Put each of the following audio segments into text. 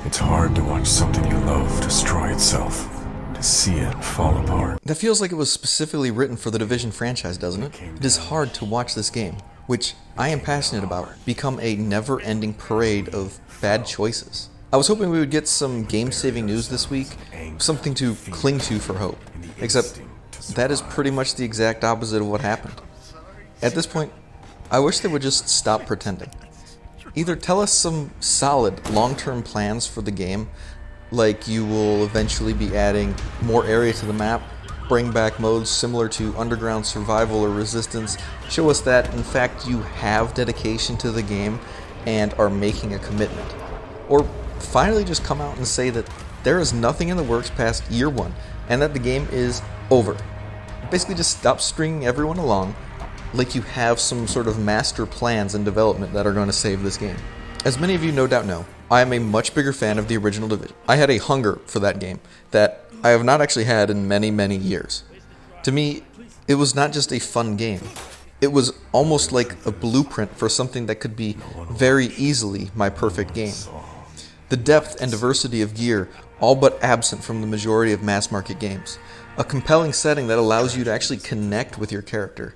It's hard to watch something you love destroy itself, to see it fall apart. That feels like it was specifically written for the Division franchise, doesn't it? It is hard to watch this game, which I am passionate about, become a never-ending parade of bad choices. I was hoping we would get some game-saving news this week, something to cling to for hope, except that is pretty much the exact opposite of what happened. At this point, I wish they would just stop pretending. Either tell us some solid long-term plans for the game, like you will eventually be adding more area to the map, bring back modes similar to Underground Survival or Resistance, show us that in fact you have dedication to the game and are making a commitment. Or finally just come out and say that there is nothing in the works past year one and that the game is over. Basically just stop stringing everyone along like you have some sort of master plans in development that are going to save this game. As many of you no doubt know, I am a much bigger fan of the original Division. I had a hunger for that game that I have not actually had in many, many years. To me, it was not just a fun game. It was almost like a blueprint for something that could be very easily my perfect game. The depth and diversity of gear, all but absent from the majority of mass market games. A compelling setting that allows you to actually connect with your character.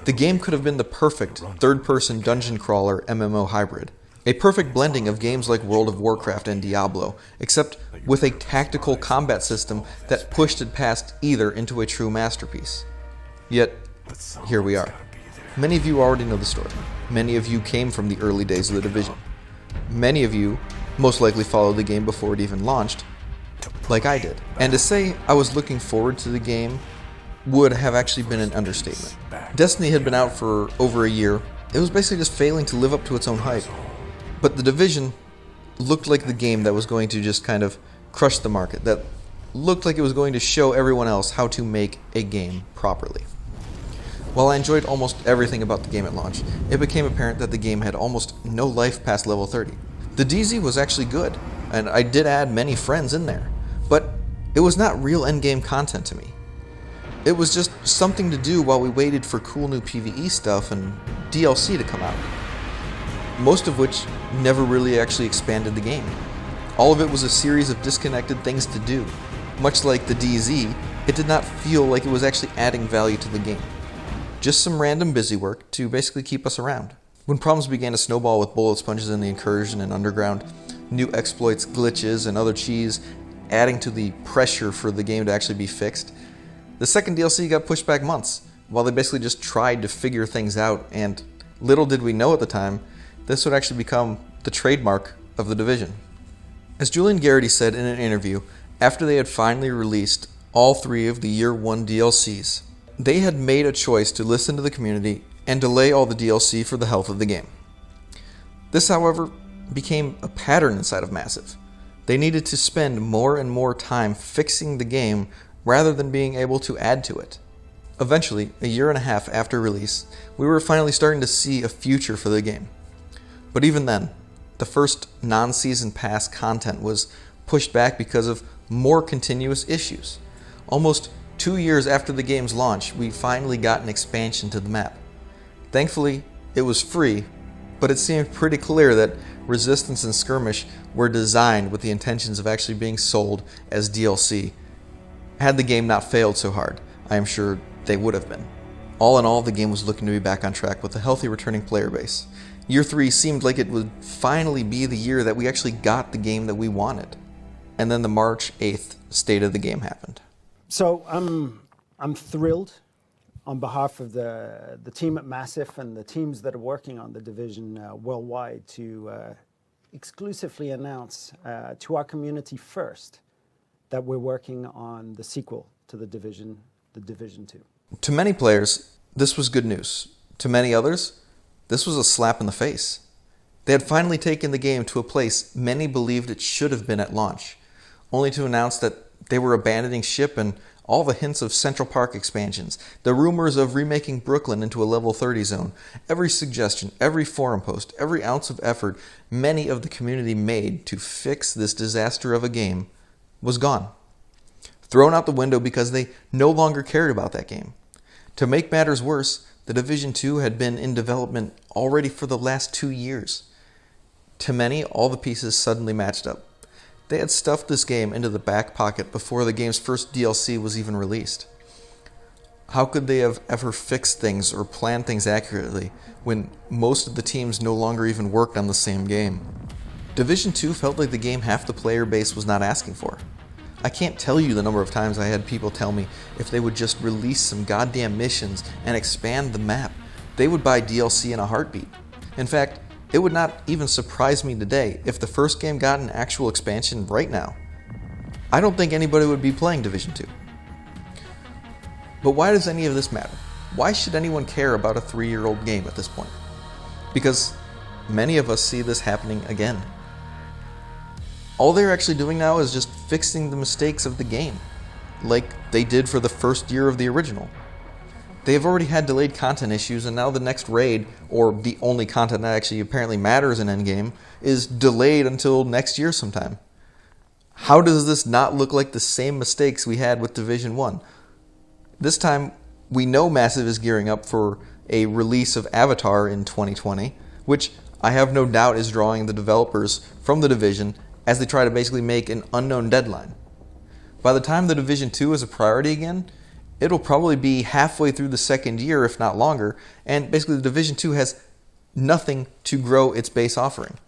The game could have been the perfect third-person dungeon crawler MMO hybrid. A perfect blending of games like World of Warcraft and Diablo, except with a tactical combat system that pushed it past either into a true masterpiece. Yet, here we are. Many of you already know the story. Many of you came from the early days of the Division. Many of you most likely followed the game before it even launched, like I did. And to say I was looking forward to the game would have actually been an understatement. Destiny had been out for over a year. It was basically just failing to live up to its own hype. But The Division looked like the game that was going to just kind of crush the market, that looked like it was going to show everyone else how to make a game properly. While I enjoyed almost everything about the game at launch, it became apparent that the game had almost no life past level 30. The DZ was actually good, and I did add many friends in there, but it was not real endgame content to me. It was just something to do while we waited for cool new PvE stuff and DLC to come out. Most of which never really actually expanded the game. All of it was a series of disconnected things to do. Much like the DZ, it did not feel like it was actually adding value to the game. Just some random busy work to basically keep us around. When problems began to snowball with bullet sponges in the Incursion and Underground, new exploits, glitches, and other cheese adding to the pressure for the game to actually be fixed, the second DLC got pushed back months, while they basically just tried to figure things out, and little did we know at the time, this would actually become the trademark of the Division. As Julian Garrity said in an interview, after they had finally released all 3 of the Year 1 DLCs, they had made a choice to listen to the community and delay all the DLC for the health of the game. This, however, became a pattern inside of Massive. They needed to spend more and more time fixing the game rather than being able to add to it. Eventually, a year and a half after release, we were finally starting to see a future for the game. But even then, the first non-season pass content was pushed back because of more continuous issues. Almost 2 years after the game's launch, we finally got an expansion to the map. Thankfully, it was free, but it seemed pretty clear that Resistance and Skirmish were designed with the intentions of actually being sold as DLC. Had the game not failed so hard, I am sure they would have been. All in all, the game was looking to be back on track with a healthy returning player base. Year 3 seemed like it would finally be the year that we actually got the game that we wanted. And then the March 8th state of the game happened. So I'm thrilled on behalf of the team at Massive and the teams that are working on the Division worldwide to exclusively announce to our community first that we're working on the sequel to the Division 2. To many players, this was good news. To many others, this was a slap in the face. They had finally taken the game to a place many believed it should have been at launch, only to announce that they were abandoning ship and all the hints of Central Park expansions, the rumors of remaking Brooklyn into a level 30 zone, every suggestion, every forum post, every ounce of effort many of the community made to fix this disaster of a game was gone. Thrown out the window because they no longer cared about that game. To make matters worse, the Division 2 had been in development already for the last 2 years. To many, all the pieces suddenly matched up. They had stuffed this game into the back pocket before the game's first DLC was even released. How could they have ever fixed things or planned things accurately when most of the teams no longer even worked on the same game? Division 2 felt like the game half the player base was not asking for. I can't tell you the number of times I had people tell me if they would just release some goddamn missions and expand the map, they would buy DLC in a heartbeat. In fact, it would not even surprise me today if the first game got an actual expansion right now. I don't think anybody would be playing Division 2. But why does any of this matter? Why should anyone care about a 3-year-old game at this point? Because many of us see this happening again. All they're actually doing now is just fixing the mistakes of the game, like they did for the first year of the original. They have already had delayed content issues, and now the next raid, or the only content that actually apparently matters in Endgame, is delayed until next year sometime. How does this not look like the same mistakes we had with Division 1? This time, we know Massive is gearing up for a release of Avatar in 2020, which I have no doubt is drawing the developers from The Division as they try to basically make an unknown deadline. By the time The Division 2 is a priority again, it'll probably be halfway through the second year, if not longer, and basically The Division 2 has nothing to grow its base offering.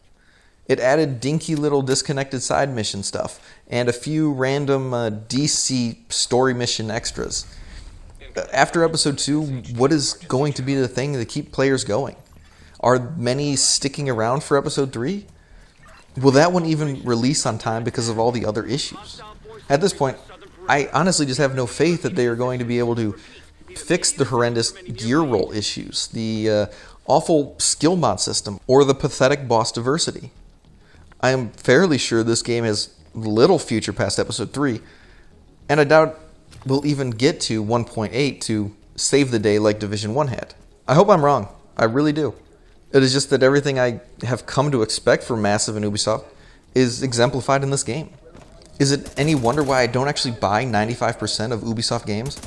It added dinky little disconnected side mission stuff, and a few random DC story mission extras. After Episode 2, what is going to be the thing to keep players going? Are many sticking around for Episode 3? Will that one even release on time because of all the other issues? At this point, I honestly just have no faith that they are going to be able to fix the horrendous gear roll issues, the awful skill mod system, or the pathetic boss diversity. I am fairly sure this game has little future past Episode 3, and I doubt we'll even get to 1.8 to save the day like Division 1 had. I hope I'm wrong. I really do. It is just that everything I have come to expect from Massive and Ubisoft is exemplified in this game. Is it any wonder why I don't actually buy 95% of Ubisoft games?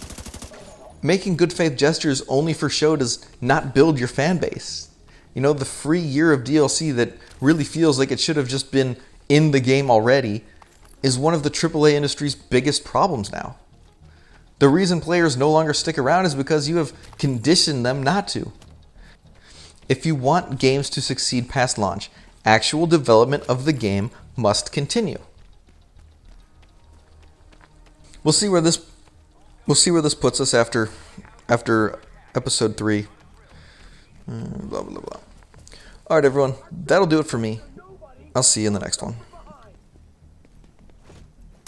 Making good faith gestures only for show does not build your fan base. You know, the free year of DLC that really feels like it should have just been in the game already is one of the AAA industry's biggest problems now. The reason players no longer stick around is because you have conditioned them not to. If you want games to succeed past launch, actual development of the game must continue. We'll see where this puts us after Episode 3. Blah, blah, blah. Alright, everyone. That'll do it for me. I'll see you in the next one.